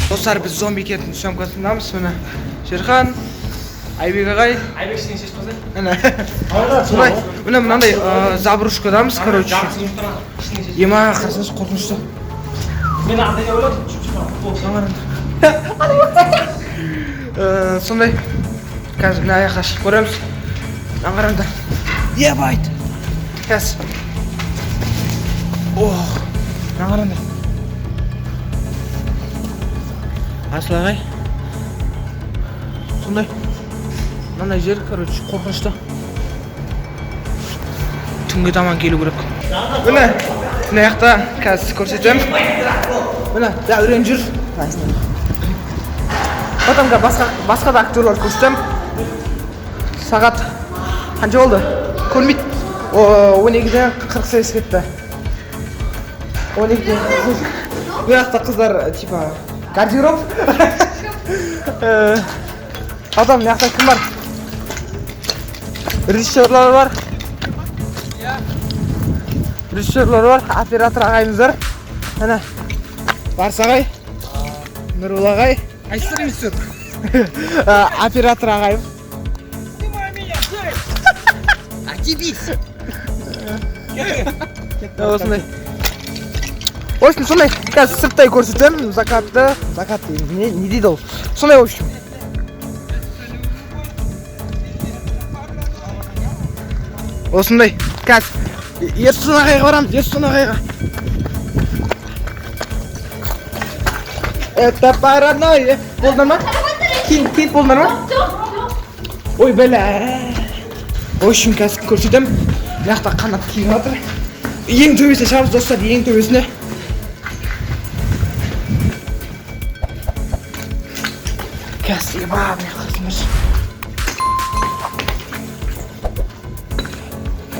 Достар, біз зомби кеттің съемкасындамыз. Міне Шерхан, Айбек ағай. Айбек сен шешіп қойсай. Міне. Міне мынандай забрушкадамыз, короче. Ема, қарасаңыз қорқынышты. Мен ардайда ойладым, сондай. Қазір мына аяққа шығып көреміз. Аңғараңдар. Ебайт. Кәс. Аңғараңдар. Асыл ағай. Сондай. Мынандай жер, короче, қорқынышты. Түнге таман келу керек. Міне, мына аяқта қазір көрсетемін. Міне, дәурен жүр. Потомға басқа да актерлар көрсетемін. Сағат қанша болды? Көрмейді. 12-ден 48 кетті. 12-ден. Бұл жақта қыздар, типа, гардероб. Потом, бұл жақта кім бар? Режиссерлар бар. Режиссерлар бар, оператор ағайымыздар. Әне, Барыс ағай, Нұрул ағай. Қайсы режиссер? Оператор ағайым. Активист. Осындай. В общем, сондай. Қазір сырттай көрсетемін. Закатты. Закат не дейді ол. Сондай, в общем. Осындай. Қазір Ерсін ағайға барамыз. Ерсін ағайға. Это паранойя. Болдар ма? Кейін болдар ма? Ой, бәлә. В общем, қазір көрсетем. Мына қанат киіп жатыр. Ең төбесіне шығамыз, достар, ең төбесіне. Қазір еба, мына қарасыңдар.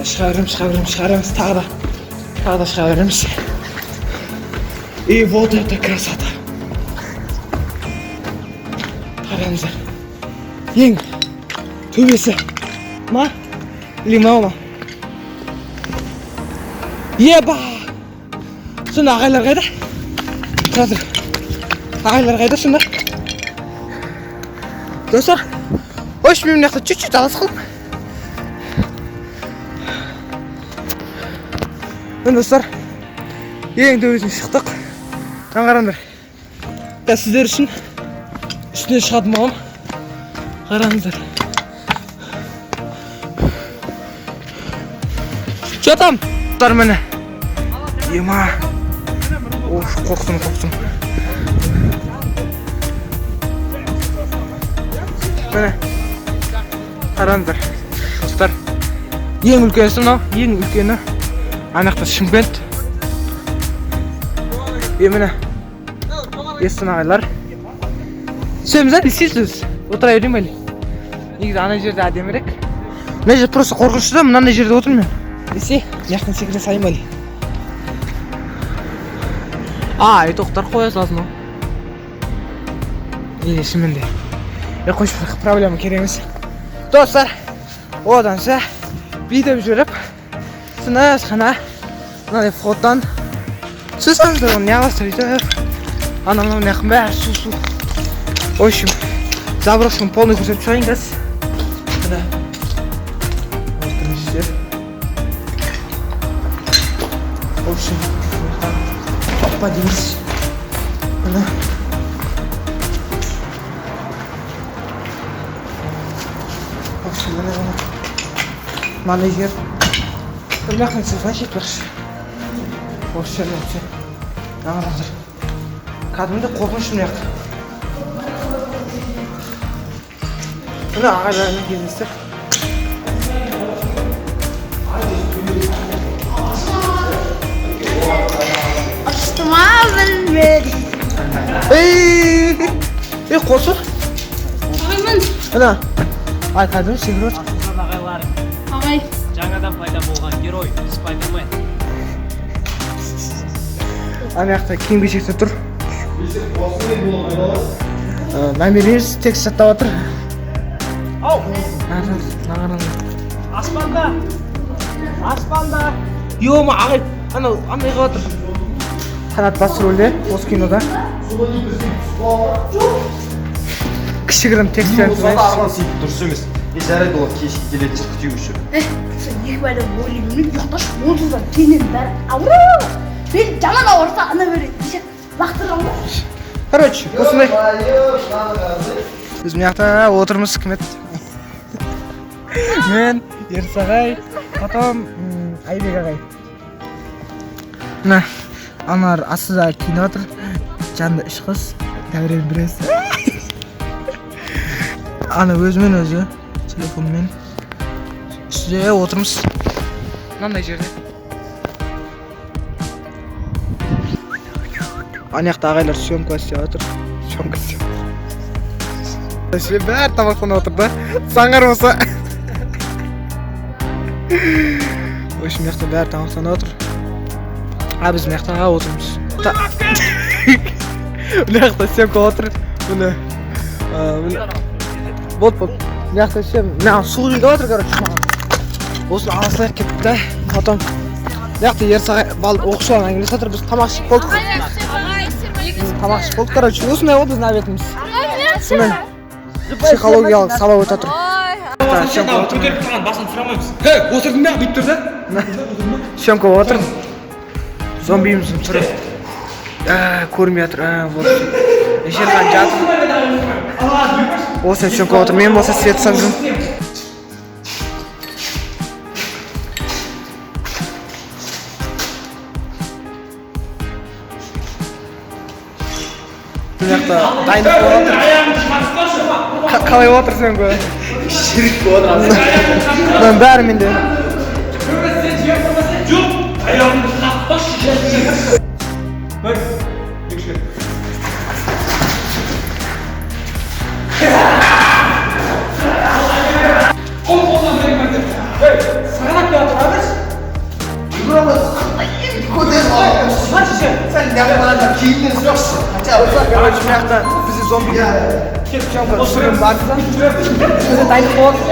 Шыға береміз, тағы да шыға береміз. И вот это красота. Қараңыздар. Ең төбесі. Ма? Или мынау ма? Еба! Сонда ағайлар қайда? Қазір. Ағайлар қайда сонда? Достар, өш мен мына чуть-чуть алыс қылып. Міне достар, ең төбесіне шықтық. Қараңдар. Сіздер үшін үстіне шығадым ағым. Қараңыздар. Жатам! Достар, міне. Ема. Ош, қорқтым. Міне. Қараңдар. Достар. Ең үлкені мынау, ең үлкені. Анақта Шымкент. Міне. Естін ағайлар. Сөйміз әлі, сіз отыра берейін әлі. Негізі ана жерде әдемірек. Мына жер просто қорқынышты, мынандай жерде отырмын мен. Десе, мияқтан секіре салайым әлі. Тоқтар қоя салсын ол. Шыменде. Қойшы проблема керек емес. Достар, оданса бүйтіп жүріп, сыныз қана мынандай входтан сызсаңыздар оны неғыласыр өйтіп. Анамнан мияқын бәрі су. В общем, заброшканы полный көрсетіп шығайын қазір. Мына жер. В общем, папа дейміз. Мына в общем, мынандай жер. Мынаяқын сызған шетпекші. Осы жерде өтсе. Аңғарыңыздар. Кәдімді қорқыныш мынаяқ. Мына ағайлармен кездестік. Қосыр. Мына. Кәдімді секіріп отыр. Ағайлар. Ағай. Жаңадан пайда болған герой Спайдермен. Анаяқта киім-кешекте тұр. Мәмереңіз текст жаттап отыр. Ау! Нағарыңыз. Аспанда! Йома, ағай, анау, андай қылып отыр. Қанат бас рөлде, осы кинода. Кішігірім текст Сен жазып арман сөйтіп дұрыс емес. Жарайды ол кешке келеді күту үшін. Сен екі бәлем ойлаймын, ұйықташ, онсыздан кейіннен бәрі ауыру. Мен жаман ауырса, ана бере кеше лақтырған ғой. Короче, осындай. Біз мына жақта отырмыз, кім еді? Мен, Ерсағай, потом Айбек ағай. Мына, аналар астыда киініп отыр. Жанында үш қыз, дәурен біраз. Ана өзімен өзі, телефонмен. Үстіде отырмыз. Мынандай жерде. Ана жақта ағайлар съемка істеп отыр. Съемка істеп отыр. Бәрі тамақтанып отыр да. Саңғар болса. В общем, мына жақта бәрі тамақтанып отыр. А біз мына жақта отырмыз. Мына жақта съемка отыр. Міне. Болды. Мына жақта мына су құйып отыр, короче, маған. Осыны алсайық кетті да. Потом мына жақта Ерсағай оқушылар әңгімелесіп отыр. Біз тамақ ішіп болдық. Тамақ ішіп болдық, короче. Осындай болды біздің обедіміз. Сонымен психологиялық сабақ өтіп отыр. Көтеріп тұрған басын сұрамаймыз. Отырдың ба? Бүйтіп тұр да? Съемка отыр. Зомбиіміздің түрі. Көрмей жатыр. Ешерхан жатыр. Осыны съемка отыр. Мен болса свет саңжым. Мына жақта дайындық болып отыр. Қалай отырсың ғой? Ширик болады. Мен бәрі менде. Жоқ, аяғымды қақпашы. Короче, мына жақта бізді зомби түсірген барды. Бізде дайындық болып отыр.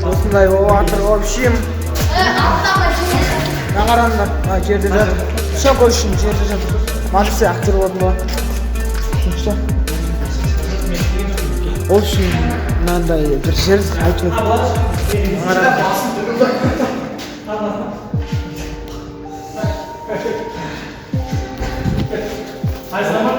Осындай болып жатыр, в общем. Нағарандар, жерде жатыр. Съемка үшін жерде жатыр. Матрица актер болдым ба? Жұмыста. В общем, мынандай бір жер айтып өтті. Нағарандар.